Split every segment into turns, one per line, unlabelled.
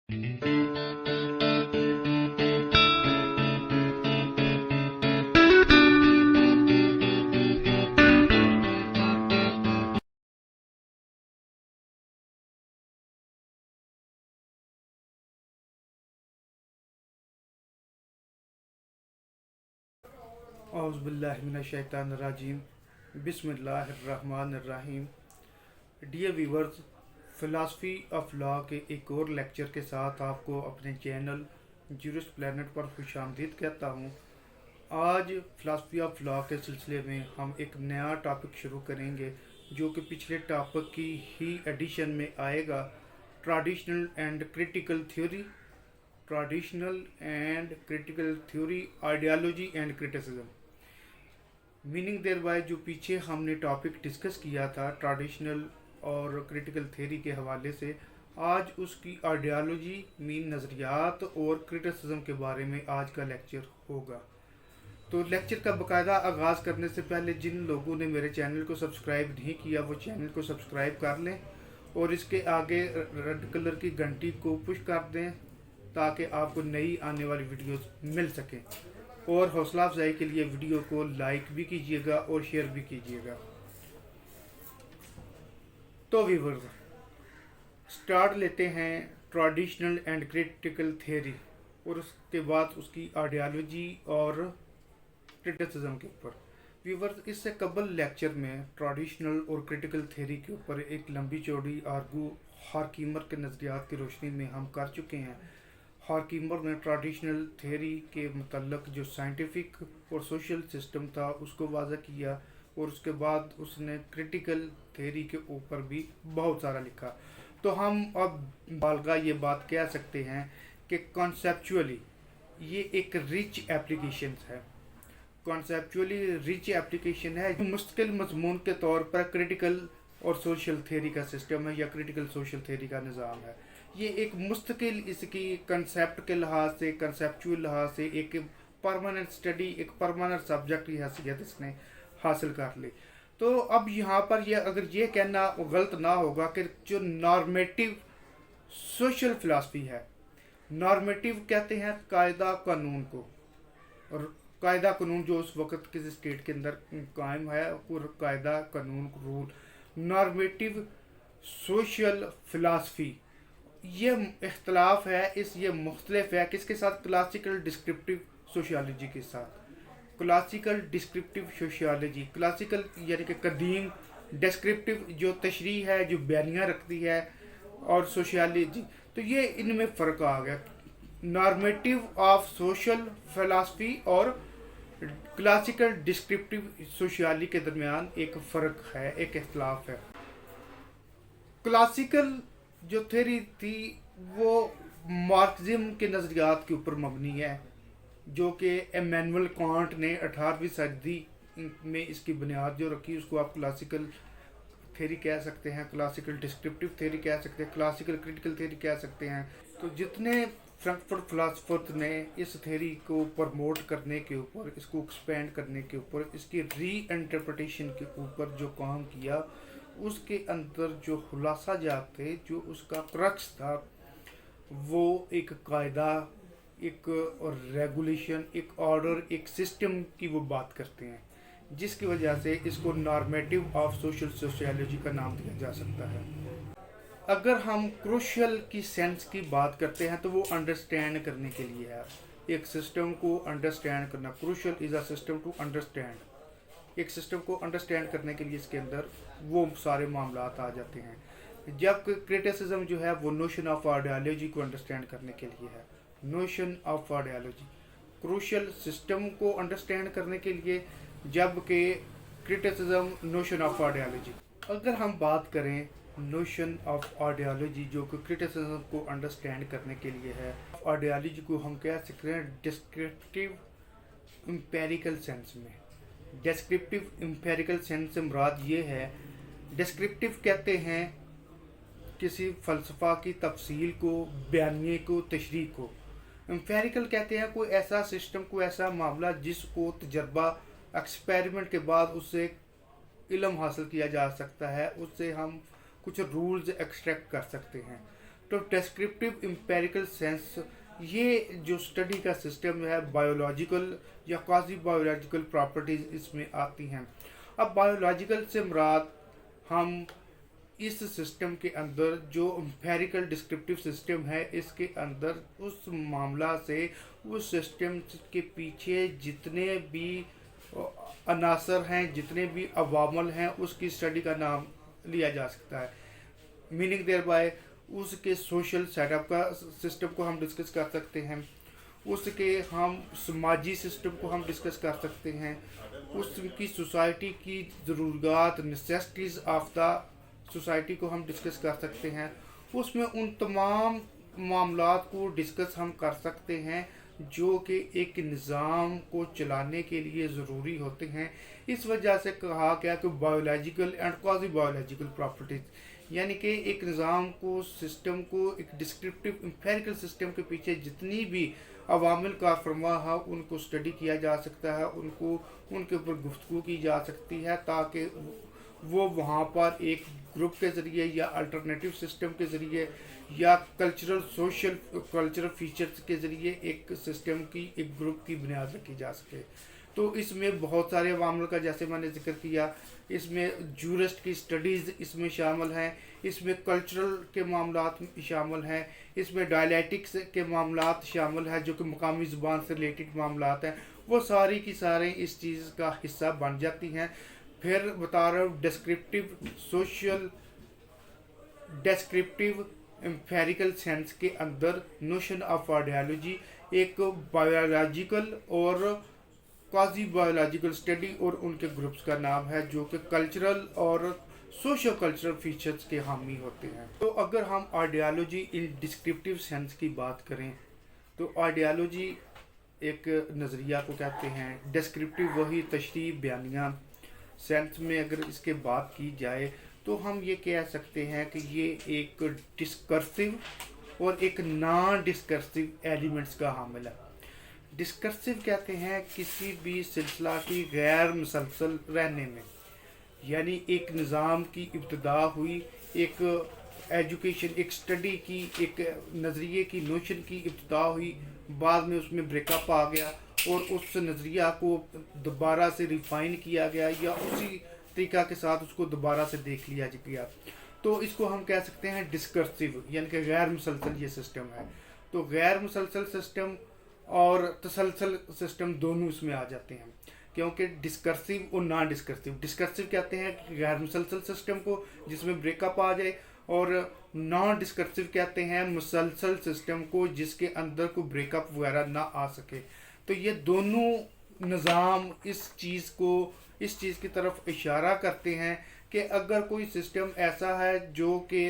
औज़ुबिल्लाहिमिनश्शैतानिर्रजीम बिस्मिल्लाहिर्रहमानिर्रहीम। Dear viewers, philosophy of law के एक और लेक्चर के साथ आपको अपने चैनल जूरिस्ट प्लेनेट पर खुशामदीद कहता हूँ। आज फ़िलासफ़ी ऑफ लॉ के सिलसिले में हम एक नया टॉपिक शुरू करेंगे जो कि पिछले टॉपिक की ही एडिशन में आएगा। Traditional and critical theory, ideology and criticism. Meaning thereby जो पीछे हमने टॉपिक डिस्कस किया था ट्रेडिशनल और क्रिटिकल थ्योरी के हवाले से, आज उसकी आइडियोलॉजी मीन नज़रियात और क्रिटिसिज्म के बारे में आज का लेक्चर होगा। तो लेक्चर का बाकायदा आगाज़ करने से पहले जिन लोगों ने मेरे चैनल को सब्सक्राइब नहीं किया वो चैनल को सब्सक्राइब कर लें और इसके आगे रेड कलर की घंटी को पुश कर दें ताकि आपको नई आने वाली वीडियोस मिल सकें। और हौसला अफजाई के लिए वीडियो को लाइक भी कीजिएगा और शेयर भी कीजिएगा। तो व्यूअर्स, स्टार्ट लेते हैं ट्रेडिशनल एंड क्रिटिकल थ्योरी और उसके बाद उसकी आइडियोलॉजी और क्रिटिसिज्म के ऊपर। व्यूअर्स, इससे कबल लेक्चर में ट्रेडिशनल और क्रिटिकल थ्योरी के ऊपर एक लंबी चौड़ी आर्गू हार्कीमर के नज़रियात की रोशनी में हम कर चुके हैं। हार्कीमर ने ट्रेडिशनल थ्योरी के मतलब जो साइंटिफिक और सोशल सिस्टम था उसको वाज़ह किया और उसके बाद उसने क्रिटिकल थ्योरी के ऊपर भी बहुत सारा लिखा। तो हम अब बालगा ये बात कह सकते हैं कि कॉन्सेप्चुअली ये एक रिच एप्लीकेशन है। कॉन्सेप्चुअली रिच एप्लीकेशन है, मुस्तकिल मजमून के तौर पर क्रिटिकल और सोशल थ्योरी का सिस्टम है या क्रिटिकल सोशल थ्योरी का निज़ाम है। ये एक मुस्तकिल इसकी कंसेप्ट के लिहाज से, कंसेप्चुअल लिहाज से एक परमानेंट स्टडी, एक परमानेंट सब्जेक्ट की हैसियत इसने हासिल कर ली। तो अब यहाँ पर अगर ये कहना गलत ना होगा कि जो नॉर्मेटिव सोशल फिलासफी है, नॉर्मेटिव कहते हैं कायदा कानून को, और कायदा कानून जो उस वक्त किसी स्टेट के अंदर कायम है और कायदा कानून रूल, नॉर्मेटिव सोशल फिलासफी, ये इख्तलाफ है, ये मुख्तलिफ है किसके साथ? क्लासिकल डिस्क्रिप्टिव सोशियोलॉजी के साथ। क्लासिकल डिस्क्रिप्टिव सोशियोलॉजी, क्लासिकल यानी कि कदीम, डिस्क्रिप्टिव जो तशरीह है, जो बयानियाँ रखती है, और सोशियोलॉजी, तो ये इनमें फ़र्क आ गया। नॉर्मेटिव ऑफ सोशल फिलासफी और क्लासिकल डिस्क्रिप्टिव सोशियोलॉजी के दरमियान एक फ़र्क है, एक इख्तलाफ है। क्लासिकल जो थ्योरी थी वो मार्क्सिज्म के नज़रियात के ऊपर मबनी है, जो कि इमैनुअल कांट ने 18वीं सदी में इसकी बुनियाद जो रखी उसको आप क्लासिकल थ्योरी कह सकते हैं, क्लासिकल डिस्क्रिप्टिव थ्योरी कह सकते हैं, क्लासिकल क्रिटिकल थ्योरी कह सकते हैं। तो जितने फ्रैंकफर्ट फिलासफर्स ने इस थ्योरी को प्रमोट करने के ऊपर, इसको एक्सपेंड करने के ऊपर, इसकी री इंटरप्रिटेशन के ऊपर जो काम किया, उसके अंदर जो खुलासा जाते, जो उसका क्रक्स था, वो एक कायदा, एक रेगुलेशन, एक ऑर्डर, एक सिस्टम की वो बात करते हैं, जिसकी वजह से इसको नॉर्मेटिव ऑफ सोशल सोशियोलॉजी का नाम दिया जा सकता है। अगर हम क्रूशियल की सेंस की बात करते हैं तो वो अंडरस्टैंड करने के लिए है। एक सिस्टम को अंडरस्टैंड करना, crucial is a system to understand. एक सिस्टम को अंडरस्टैंड करने के लिए इसके अंदर वो सारे मामलात आ जाते हैं। जब क्रिटिसिज्म जो है वो नोशन ऑफ आइडियोलॉजी को अंडरस्टैंड करने के लिए है। Notion of ideology crucial system को अंडरस्टैंड करने के लिए, जबकि क्रिटिसिज्म नोशन ऑफ आइडियोलॉजी। अगर हम बात करें नोशन ऑफ आइडियोलॉजी जो कि क्रिटिसिज्म को अंडरस्टैंड करने के लिए है, आइडियोलॉजी को हम कह सकते हैं डिस्क्रिप्टिव एम्पेरिकल सेंस में। डिस्क्रिप्टिव एम्पेरिकल सेंस से मुराद ये है, डिस्क्रिप्टिव कहते हैं किसी फ़लसफ़ा की तफसील को, बयानिए को, तशरीह को। एम्पेरिकल कहते हैं कोई ऐसा सिस्टम, कोई ऐसा मामला जिसको तजर्बा, एक्सपेरिमेंट के बाद उससे इल्म हासिल किया जा सकता है, उससे हम कुछ रूल्स एक्सट्रैक्ट कर सकते हैं। तो डिस्क्रिप्टिव एम्पिरिकल सेंस ये जो स्टडी का सिस्टम है बायोलॉजिकल या क्वासी बायोलॉजिकल प्रॉपर्टीज इसमें आती हैं। अब बायोलॉजिकल से मुराद हम इस सिस्टम के अंदर जो एम्पिरिकल डिस्क्रिप्टिव सिस्टम है इसके अंदर उस मामला से उस सिस्टम के पीछे जितने भी अनासर हैं, जितने भी अवामल हैं, उसकी स्टडी का नाम लिया जा सकता है। मीनिंग देयर बाय उसके सोशल सेटअप का सिस्टम को हम डिस्कस कर सकते हैं, उसके हम समाजी सिस्टम को हम डिस्कस कर सकते हैं, उसकी सोसाइटी की ज़रूरत नेसेसिटीज़ ऑफ द सोसाइटी को हम डिस्कस कर सकते हैं। उसमें उन तमाम मामलात को डिस्कस हम कर सकते हैं जो कि एक निज़ाम को चलाने के लिए ज़रूरी होते हैं। इस वजह से कहा गया कि biological and quasi biological properties, यानी कि एक निज़ाम को, सिस्टम को, एक डिस्क्रिप्टिव एम्पिरिकल सिस्टम के पीछे जितनी भी अवामिल का फरमा है उनको स्टडी किया जा सकता है, उनको उनके ऊपर गुफ्तगू की जा सकती है ताकि वो वहाँ पर एक ग्रुप के ज़रिए या अल्टरनेटिव सिस्टम के ज़रिए या कल्चरल फीचर्स के ज़रिए एक सिस्टम की, एक ग्रुप की बुनियाद रखी जा सके। तो इसमें बहुत सारे अवामिल का, जैसे मैंने जिक्र किया, इसमें जूरिस्ट की स्टडीज़ इसमें शामिल हैं, इसमें कल्चरल के मामलात शामिल हैं, इसमें डायलैक्टिक्स के मामलात शामिल हैं जो कि मकामी ज़ुबान से रिलेटेड मामलात हैं। वो सारी की सारी इस चीज़ का हिस्सा बन जाती हैं। फिर बता रहा हूँ डिस्क्रिप्टिव एम्पिरिकल सेंस के अंदर नोशन ऑफ आइडियोलॉजी एक बायोलॉजिकल और क्वाजी बायोलॉजिकल स्टडी और उनके ग्रुप्स का नाम है जो कि कल्चरल और सोशल कल्चरल फीचर्स के हामी होते हैं। तो अगर हम आइडियोलॉजी इन डिस्क्रिप्टिव सेंस की बात करें तो आइडियोलॉजी एक नज़रिया को कहते हैं, डिस्क्रिप्टिव वही तशरीह बयानिया सेंस में अगर इसके बात की जाए तो हम ये कह सकते हैं कि ये एक डिस्कर्सिव और एक नॉन डिस्कर्सिव एलिमेंट्स का हामिल है। डिस्कर्सिव कहते हैं किसी भी सिलसिला की गैर मुसलसल रहने में, यानी एक निज़ाम की इब्तिदा हुई, एक एजुकेशन, एक स्टडी की, एक नज़रिए की, नोशन की इब्तिदा हुई, बाद में उसमें ब्रेकअप आ गया और उस नज़रिया को दोबारा से रिफाइन किया गया या उसी तरीक़ा के साथ उसको दोबारा से देख लिया गया, तो इसको हम कह सकते हैं डिस्कर्सिव, यानी कि गैर मुसलसल ये सिस्टम है। तो गैर मुसलसल सिस्टम और तसलसल सिस्टम दोनों इसमें आ जाते हैं, क्योंकि डिस्कर्सिव और नॉन डिस्कर्सिव, डिस्कर्सिव कहते हैं गैर मुसलसल सिस्टम को जिसमें ब्रेकअप आ जाए, और नॉन डिस्कर्सिव कहते हैं मुसलसल सिस्टम को जिसके अंदर कोई ब्रेकअप वगैरह ना आ सके। तो ये दोनों निज़ाम इस चीज़ की तरफ इशारा करते हैं कि अगर कोई सिस्टम ऐसा है जो कि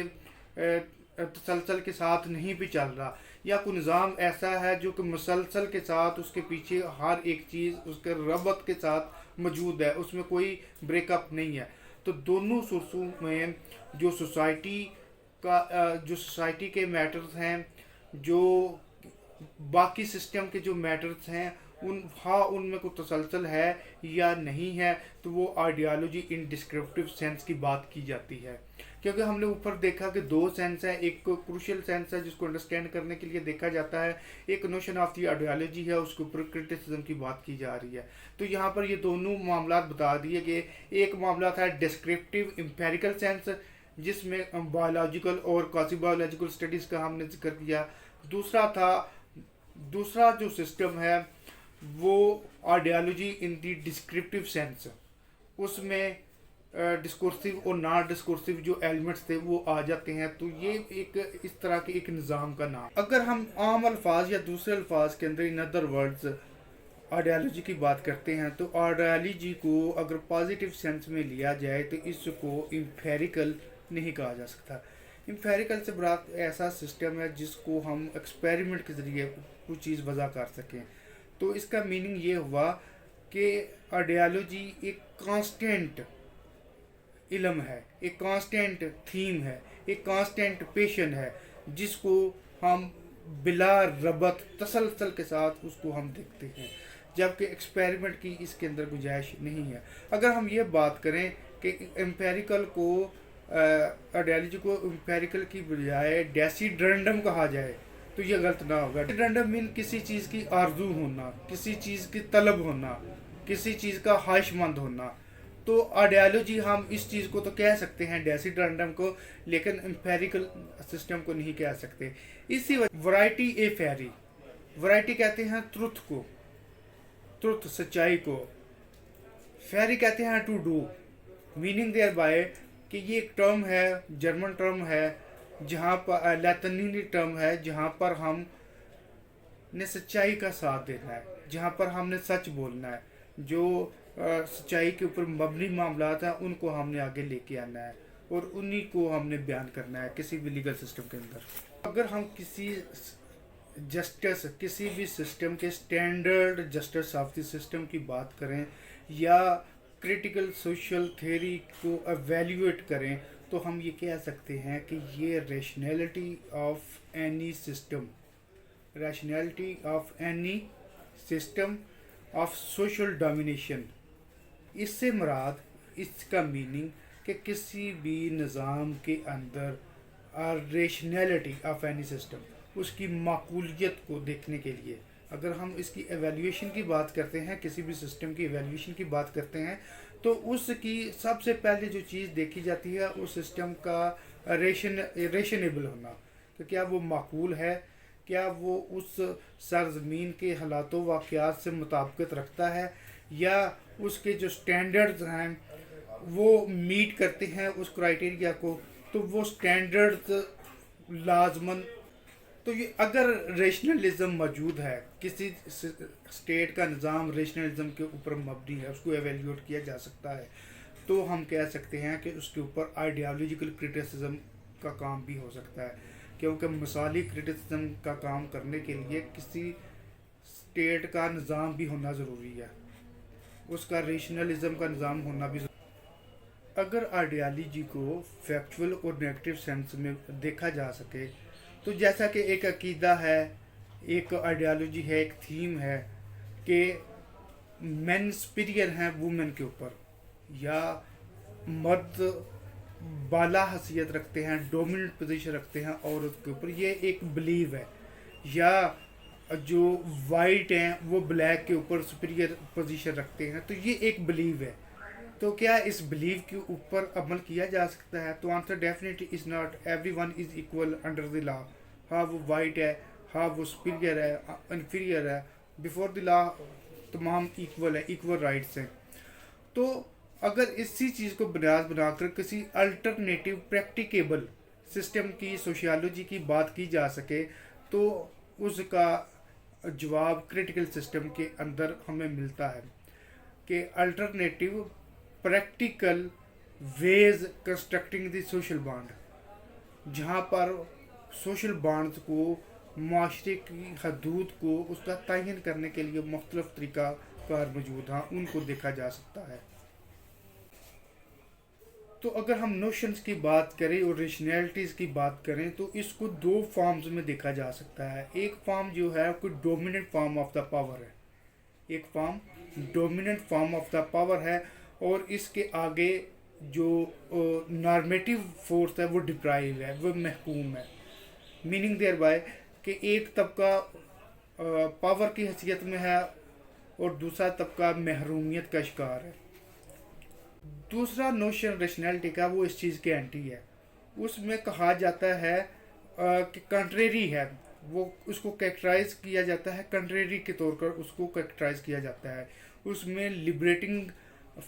तसलसल के साथ नहीं भी चल रहा, या कोई निज़ाम ऐसा है जो कि मुसलसल के साथ उसके पीछे हर एक चीज़ उसके रबत के साथ मौजूद है, उसमें कोई ब्रेकअप नहीं है, तो दोनों सूरतों में जो सोसाइटी के मैटर्स हैं, जो बाकी सिस्टम के जो मैटर्स हैं, उनमें कोई तसलसल है या नहीं है, तो वो आइडियोलॉजी इन डिस्क्रिप्टिव सेंस की बात की जाती है। क्योंकि हमने ऊपर देखा कि दो सेंस है, एक क्रूशियल सेंस है जिसको अंडरस्टैंड करने के लिए देखा जाता है, एक नोशन ऑफ दी आइडियोलॉजी है, उसके ऊपर क्रिटिसिज्म की बात की जा रही है। तो यहाँ पर ये दोनों मामला बता दिए गए। एक मामला था डिस्क्रिप्टिव एम्पिरिकल सेंस जिसमें बायोलॉजिकल और क्वासी बायोलॉजिकल स्टडीज़ का हमने जिक्र किया। दूसरा जो सिस्टम है वो आइडियोलॉजी इन दी डिस्क्रिप्टिव सेंस, उसमें डिस्कोर्सिव और नॉन डिस्कोर्सिव जो एलिमेंट्स थे वो आ जाते हैं। तो ये एक इस तरह के एक निज़ाम का नाम। अगर हम आम अल्फाज या दूसरे अल्फाज के अंदर इन अदर वर्ड्स आइडियोलॉजी की बात करते हैं तो आइडियोलॉजी को अगर पॉजिटिव सेंस में लिया जाए तो इसको एम्पिरिकल नहीं कहा जा सकता। एम्पिरिकल से मुराद ऐसा सिस्टम है जिसको हम एक्सपेरिमेंट के ज़रिए कुछ चीज़ वज़ा कर सकें। तो इसका मीनिंग ये हुआ कि आइडियोलॉजी एक कांस्टेंट इल्म है, एक कांस्टेंट थीम है, एक कांस्टेंट पेशन है जिसको हम बिला रबत तसलसल के साथ उसको हम देखते हैं, जबकि एक्सपेरिमेंट की इसके अंदर गुंजाइश नहीं है। अगर हम ये बात करें कि एम्पिरिकल को آئیڈیالوجی کو امپیریکل کی بجائے ڈیسیڈرنڈم کہا جائے تو یہ غلط نہ ہوگا. ڈیسیڈرنڈم مین کسی چیز کی آرزو ہونا، کسی چیز کی طلب ہونا، کسی چیز کا خواہش مند ہونا. تو آئیڈیالوجی ہم اس چیز کو تو کہہ سکتے ہیں ڈیسیڈرنڈم کو، لیکن امپیریکل سسٹم کو نہیں کہہ سکتے. اسی وجہ ورائٹی اے فیری، ورائٹی کہتے ہیں ٹروتھ کو، ٹروتھ سچائی کو، فیری کہتے ہیں to do. Meaning thereby کہ یہ ایک ٹرم ہے، جرمن ٹرم ہے، جہاں پر لاطینی ٹرم ہے، جہاں پر ہم نے سچائی کا ساتھ دینا ہے، جہاں پر ہم نے سچ بولنا ہے. جو سچائی کے اوپر مبنی معاملات ہیں ان کو ہم نے آگے لے کے آنا ہے اور انہی کو ہم نے بیان کرنا ہے کسی بھی لیگل سسٹم کے اندر. اگر ہم کسی جسٹس، کسی بھی سسٹم کے standard justice of the system کی بات کریں یا کریٹیکل سوشل تھیوری کو ایویلیویٹ کریں تو ہم یہ کہہ سکتے ہیں کہ یہ rationality of any system, rationality of any system of social domination. اس سے مراد، اس کا میننگ کہ کسی بھی نظام کے اندر ریشنلٹی آف اینی سسٹم، اس کی معقولیت کو دیکھنے کے لیے اگر ہم اس کی ایویلیویشن کی بات کرتے ہیں، کسی بھی سسٹم کی ایویلیویشن کی بات کرتے ہیں تو اس کی سب سے پہلے جو چیز دیکھی جاتی ہے اس سسٹم کا ریشنیبل ہونا، کہ کیا وہ معقول ہے، کیا وہ اس سرزمین کے حالات و واقعات سے مطابقت رکھتا ہے، یا اس کے جو سٹینڈرڈز ہیں وہ میٹ کرتے ہیں اس کرائٹیریا کو. تو وہ سٹینڈرڈز لازماً، تو یہ اگر ریشنلزم موجود ہے، کسی اسٹیٹ کا نظام ریشنلزم کے اوپر مبنی ہے، اس کو ایویلیویٹ کیا جا سکتا ہے، تو ہم کہہ سکتے ہیں کہ اس کے اوپر آئیڈیالوجیکل کرٹیسزم کا کام بھی ہو سکتا ہے. کیونکہ مثالی کرٹیسزم کا کام کرنے کے لیے کسی اسٹیٹ کا نظام بھی ہونا ضروری ہے، اس کا ریشنلزم کا نظام ہونا بھی ضروری ہے. اگر آئیڈیالوجی کو فیکچول اور نیگیٹو سینس میں دیکھا جا سکے تو جیسا کہ ایک عقیدہ ہے، ایک آئیڈیالوجی ہے، ایک تھیم ہے کہ مین سپیریئر ہیں وومن کے اوپر، یا مرد بالا حیثیت رکھتے ہیں، ڈومیننٹ پوزیشن رکھتے ہیں عورت کے اوپر، یہ ایک بلیو ہے. یا جو وائٹ ہیں وہ بلیک کے اوپر سپیریئر پوزیشن رکھتے ہیں، تو یہ ایک بلیو ہے. تو کیا اس بلیو کے اوپر عمل کیا جا سکتا ہے؟ تو answer definitely is not. Every one is equal under the law. ہاں وہ وائٹ ہے، ہاں وہ سپیریئر ہے، انفیریئر ہے، بیفور دی لا تمام ایکول ہے، ایکول رائٹس ہیں. تو اگر اسی چیز کو بنیاد بنا کر کسی الٹرنیٹیو پریکٹیکیبل سسٹم کی سوشیالوجی کی بات کی جا سکے تو اس کا جواب کریٹیکل سسٹم کے اندر ہمیں ملتا ہے کہ alternative practical ways constructing the social bond, جہاں پر سوشل بانڈز کو، معاشرے کی حدود کو اس کا تعین کرنے کے لیے مختلف طریقہ کار موجود ہیں، ان کو دیکھا جا سکتا ہے. تو اگر ہم نوشنز کی بات کریں اور ریشنلٹیز کی بات کریں تو اس کو دو فارمز میں دیکھا جا سکتا ہے. ایک فارم جو ہے کوئی dominant form of the power ہے، ایک form dominant form of the power ہے، اور اس کے آگے جو نارمیٹیو فورس ہے وہ ڈپرائیو ہے، وہ محکوم ہے. میننگ دیئر بائی کہ ایک طبقہ پاور کی حیثیت میں ہے اور دوسرا طبقہ محرومیت کا شکار ہے. دوسرا نوشن ریشنلٹی کا وہ اس چیز کے اینٹی ہے. اس میں کہا جاتا ہے کہ کنٹریری ہے، وہ اس کو کریکٹرائز کیا جاتا ہے کنٹریری کے طور پر، اس کو کریکٹرائز کیا جاتا ہے. اس میں لبریٹنگ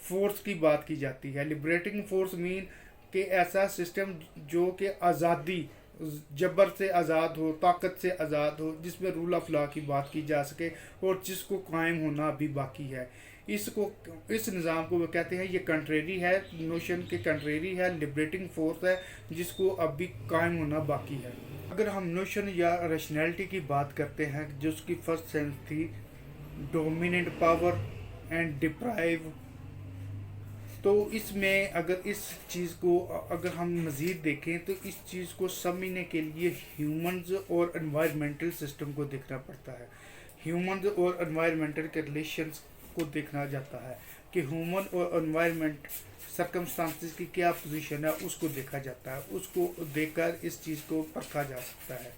فورس کی بات کی جاتی ہے. لبریٹنگ فورس مین کہ ایسا سسٹم جو کہ آزادی، جبر سے آزاد ہو، طاقت سے آزاد ہو، جس میں رول آف لا کی بات کی جا سکے اور جس کو قائم ہونا ابھی باقی ہے. اس نظام کو وہ کہتے ہیں، یہ کنٹریری ہے، نوشن کے کنٹریری ہے، لبریٹنگ فورس ہے جس کو اب بھی قائم ہونا باقی ہے. اگر ہم نوشن یا ریشنلٹی کی بات کرتے ہیں جس کی فرسٹ سینس تھی ڈومیننٹ پاور اینڈ ڈپرائیو، تو اس میں اگر اس چیز کو اگر ہم مزید دیکھیں تو اس چیز کو سمجھنے کے لیے ہیومنز اور انوائرمنٹل سسٹم کو دیکھنا پڑتا ہے. ہیومنز اور انوائرمنٹل کے ریلیشنز کو دیکھنا جاتا ہے. کہ ہیومن اور انوائرمنٹ سرکمسٹانسز کی کیا پوزیشن ہے، اس کو دیکھا جاتا ہے، اس کو دیکھ کر اس چیز کو پرکھا جا سکتا ہے۔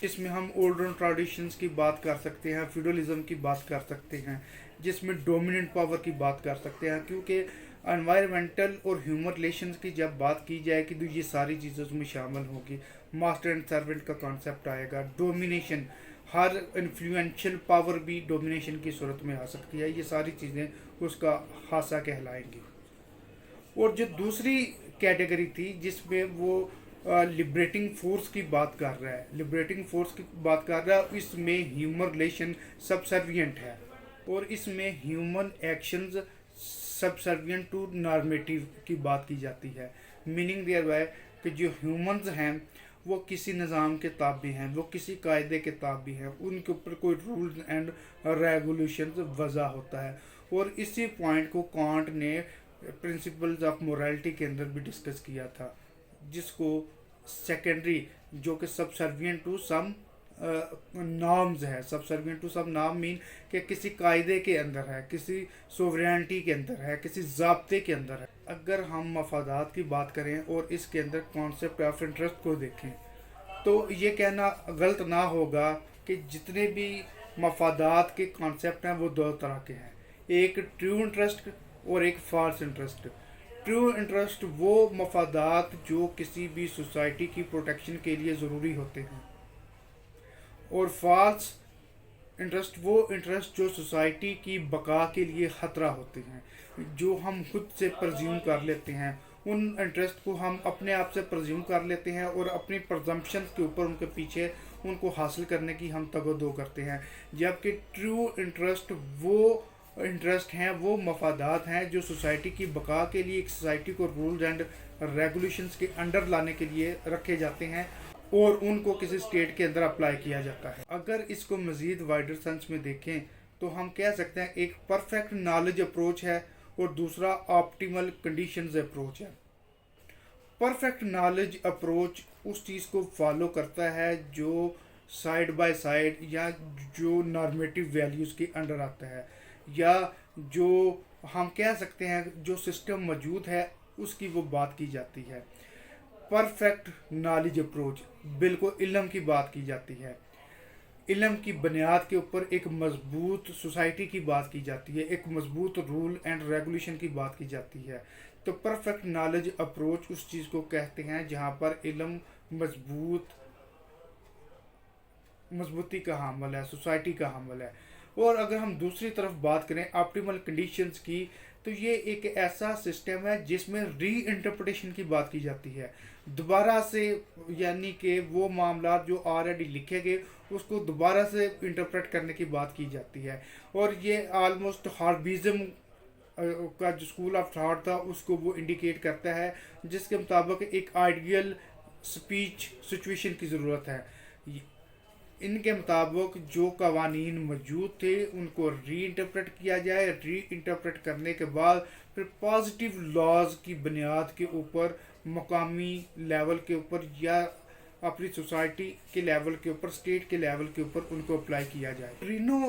اس میں ہم اولڈر ٹریڈیشنز کی بات کر سکتے ہیں، فیوڈلزم کی بات کر سکتے ہیں، جس میں ڈومیننٹ پاور کی بات کر سکتے ہیں، کیونکہ انوائرمنٹل اور ہیومن ریلیشنز کی جب بات کی جائے کہ تو یہ ساری چیزیں اس میں شامل ہوگی۔ ماسٹر اینڈ سرونٹ کا کانسیپٹ آئے گا، ڈومینیشن، ہر انفلوئنشل پاور بھی ڈومینیشن کی صورت میں آ سکتی ہے، یہ ساری چیزیں اس کا خاصہ کہلائیں گی۔ اور جو دوسری کیٹیگری تھی جس میں وہ لبریٹنگ فورس کی بات کر رہا ہے، لبریٹنگ فورس کی بات کر رہا ہے، اس میں ہیومن ریلیشن سبسروینٹ ہے، اور اس میں ہیومن ایکشنز سبسروینٹ ٹو نارمیٹیو کی بات کی جاتی ہے۔ میننگ دیئر بائی کہ جو ہیومنز ہیں وہ کسی نظام کے تابع ہیں، وہ کسی قاعدے کے تابع ہیں، ان کے اوپر کوئی رولز اینڈ ریگولیشنز وضع ہوتا ہے۔ اور اسی پوائنٹ کو کانٹ نے پرنسپلز آف مورالٹی کے اندر بھی ڈسکس کیا تھا، جس کو سیکنڈری جو کہ سبسروینٹ ٹو سم نارمز ہے، سبسروینٹ ٹو سم نارم مین کہ کسی قاعدے کے اندر ہے، کسی سوورینٹی کے اندر ہے، کسی ضابطے کے اندر ہے۔ اگر ہم مفادات کی بات کریں اور اس کے اندر کانسیپٹ آف انٹرسٹ کو دیکھیں تو یہ کہنا غلط نہ ہوگا کہ جتنے بھی مفادات کے کانسیپٹ ہیں وہ دو طرح کے ہیں، ایک ٹرو انٹرسٹ اور ایک فالس انٹرسٹ۔ ٹرو انٹرسٹ وہ مفادات جو کسی بھی سوسائٹی کی پروٹیکشن کے لیے ضروری ہوتے ہیں، اور فالس انٹرسٹ وہ انٹرسٹ جو سوسائٹی کی بقا کے لیے خطرہ ہوتے ہیں، جو ہم خود سے پرزیوم کر لیتے ہیں، ان انٹرسٹ کو ہم اپنے آپ سے پرزیوم کر لیتے ہیں اور اپنی پرزمپشنز کے اوپر ان کے پیچھے ان کو حاصل کرنے کی ہم تگ و دو کرتے ہیں، جبکہ ٹرو انٹرسٹ وہ انٹرسٹ ہیں، وہ مفادات ہیں جو سوسائٹی کی بقا کے لیے، ایک سوسائٹی کو رولز اینڈ ریگولیشنز کے انڈر لانے کے لیے رکھے جاتے ہیں اور ان کو کسی اسٹیٹ کے اندر اپلائی کیا جاتا ہے۔ اگر اس کو مزید وائڈر سینس میں دیکھیں تو ہم کہہ سکتے ہیں ایک پرفیکٹ نالج اپروچ ہے اور دوسرا آپٹیمل کنڈیشنز اپروچ ہے۔ پرفیکٹ نالج اپروچ اس چیز کو فالو کرتا ہے جو سائڈ بائی سائڈ یا جو نارمیٹیو ویلیوز کے انڈر آتا ہے، یا جو ہم کہہ سکتے ہیں جو سسٹم موجود ہے اس کی وہ بات کی جاتی ہے۔ پرفیکٹ نالج اپروچ بالکل علم کی بات کی جاتی ہے، علم کی بنیاد کے اوپر ایک مضبوط سوسائٹی کی بات کی جاتی ہے، ایک مضبوط رول اینڈ ریگولیشن کی بات کی جاتی ہے۔ تو پرفیکٹ نالج اپروچ اس چیز کو کہتے ہیں جہاں پر علم مضبوطی کا حامل ہے، سوسائٹی کا حامل ہے۔ اور اگر ہم دوسری طرف بات کریں آپٹیمل کنڈیشنز کی، تو یہ ایک ایسا سسٹم ہے جس میں ری انٹرپریٹیشن کی بات کی جاتی ہے، دوبارہ سے، یعنی کہ وہ معاملات جو آلریڈی لکھے گئے اس کو دوبارہ سے انٹرپریٹ کرنے کی بات کی جاتی ہے۔ اور یہ آلموسٹ ہاربیزم کا جو اسکول آف تھاٹ تھا اس کو وہ انڈیکیٹ کرتا ہے، جس کے مطابق ایک آئیڈیل سپیچ سچویشن کی ضرورت ہے۔ ان کے مطابق جو قوانین موجود تھے ان کو ری انٹرپریٹ کیا جائے، ری انٹرپریٹ کرنے کے بعد پھر پازیٹیو لاز کی بنیاد کے اوپر مقامی لیول کے اوپر یا اپنی سوسائٹی کے لیول کے اوپر، اسٹیٹ کے لیول کے اوپر ان کو اپلائی کیا جائے۔ رینو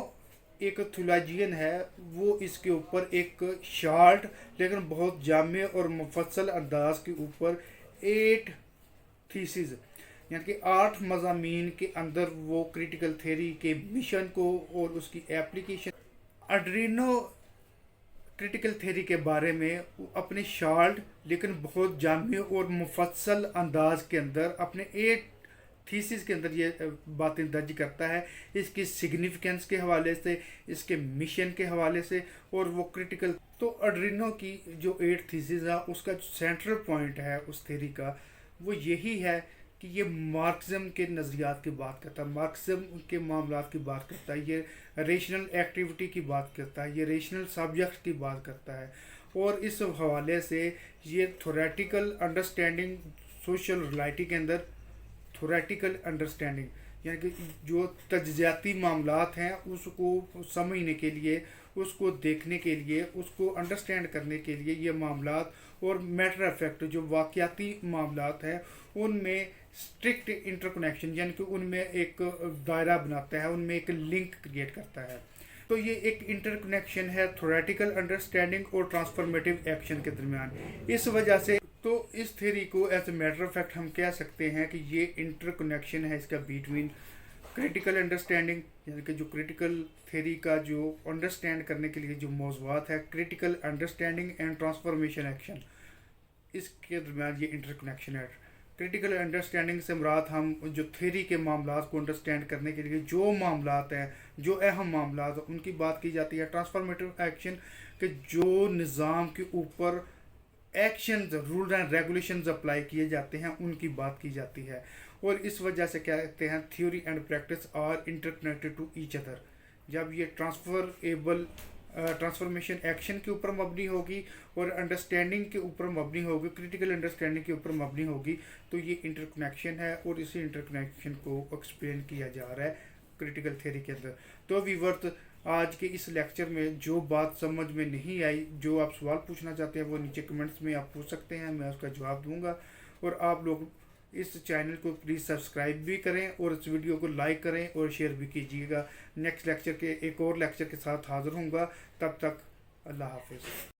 ایک تھیولوجین ہے، وہ اس کے اوپر ایک شارٹ لیکن بہت جامع اور مفصل انداز کے اوپر 8 تھیسز یعنی کہ 8 مضامین کے اندر وہ کریٹیکل تھیوری کے مشن کو اور اس کی ایپلیکیشن اڈرینو کریٹیکل تھیوری کے بارے میں اپنے شارٹ لیکن بہت جامع اور مفصل انداز کے اندر اپنے 8 تھیسز کے اندر یہ باتیں درج کرتا ہے، اس کی سگنیفیکنس کے حوالے سے، اس کے مشن کے حوالے سے، اور وہ کریٹیکل۔ تو اڈرینو کی جو 8 تھیسز ہے اس کا جو سینٹرل پوائنٹ ہے اس تھیوری کا وہ یہی ہے کہ یہ مارکسزم کے نظریات کی بات کرتا ہے، مارکسزم کے معاملات کی بات کرتا ہے، یہ ریشنل ایکٹیویٹی کی بات کرتا ہے، یہ ریشنل سبجیکٹ کی بات کرتا ہے، اور اس حوالے سے یہ تھیوریٹیکل انڈرسٹینڈنگ سوشل ریالٹی کے اندر تھیوریٹیکل انڈرسٹینڈنگ یعنی کہ جو تجزیاتی معاملات ہیں اس کو سمجھنے کے لیے، اس کو دیکھنے کے لیے، اس کو انڈرسٹینڈ کرنے کے لیے یہ معاملات اور میٹر افیکٹ جو واقعاتی معاملات ہیں ان میں اسٹرکٹ انٹر کنیکشن یعنی کہ ان میں ایک دائرہ بناتا ہے، ان میں ایک لنک کریٹ کرتا ہے۔ तो ये एक इंटरकनेक्शन है थ्योरेटिकल अंडरस्टैंडिंग और ट्रांसफॉर्मेटिव एक्शन के दरमियान। इस वजह से तो इस थ्योरी को as a matter of fact हम कह सकते हैं कि ये इंटरकनेक्शन है इसका बिटवीन क्रिटिकल अंडरस्टैंडिंग, यानी कि जो क्रिटिकल थ्योरी का जो अंडरस्टैंड करने के लिए जो मौज़ूआत है, critical understanding and transformation action, इसके दरमियान ये इंटरकनेक्शन है। क्रिटिकल अंडरस्टैंडिंग से मुराद हम जो थ्योरी के मामलात को अंडरस्टैंड करने के लिए जो मामलात हैं, जो अहम मामलात हैं, उनकी बात की जाती है। ट्रांसफॉर्मेटिव एक्शन के जो निज़ाम के ऊपर action, rule and regulations apply किए जाते हैं, उनकी बात की जाती है। और इस वजह से क्या कहते हैं, theory and practice are interconnected to each other. जब ये ट्रांसफॉर्मेशन एक्शन के ऊपर मबनी होगी और अंडरस्टैंडिंग के ऊपर मबनी होगी, क्रिटिकल अंडरस्टैंडिंग के ऊपर मबनी होगी, तो ये इंटरकनेक्शन है और इसी इंटरकनेक्शन को एक्सप्लेन किया जा रहा है क्रिटिकल थ्योरी के अंदर। तो व्यूअर्स, आज के इस लेक्चर में जो बात समझ में नहीं आई, जो आप सवाल पूछना चाहते हैं, वो नीचे कमेंट्स में आप पूछ सकते हैं, मैं उसका जवाब दूंगा। और आप लोग इस चैनल को प्लीज़ सब्सक्राइब भी करें और इस वीडियो को लाइक करें और शेयर भी कीजिएगा। नेक्स्ट लेक्चर के एक और लेक्चर के साथ हाज़िर होऊंगा। तब तक अल्लाह हाफिज़।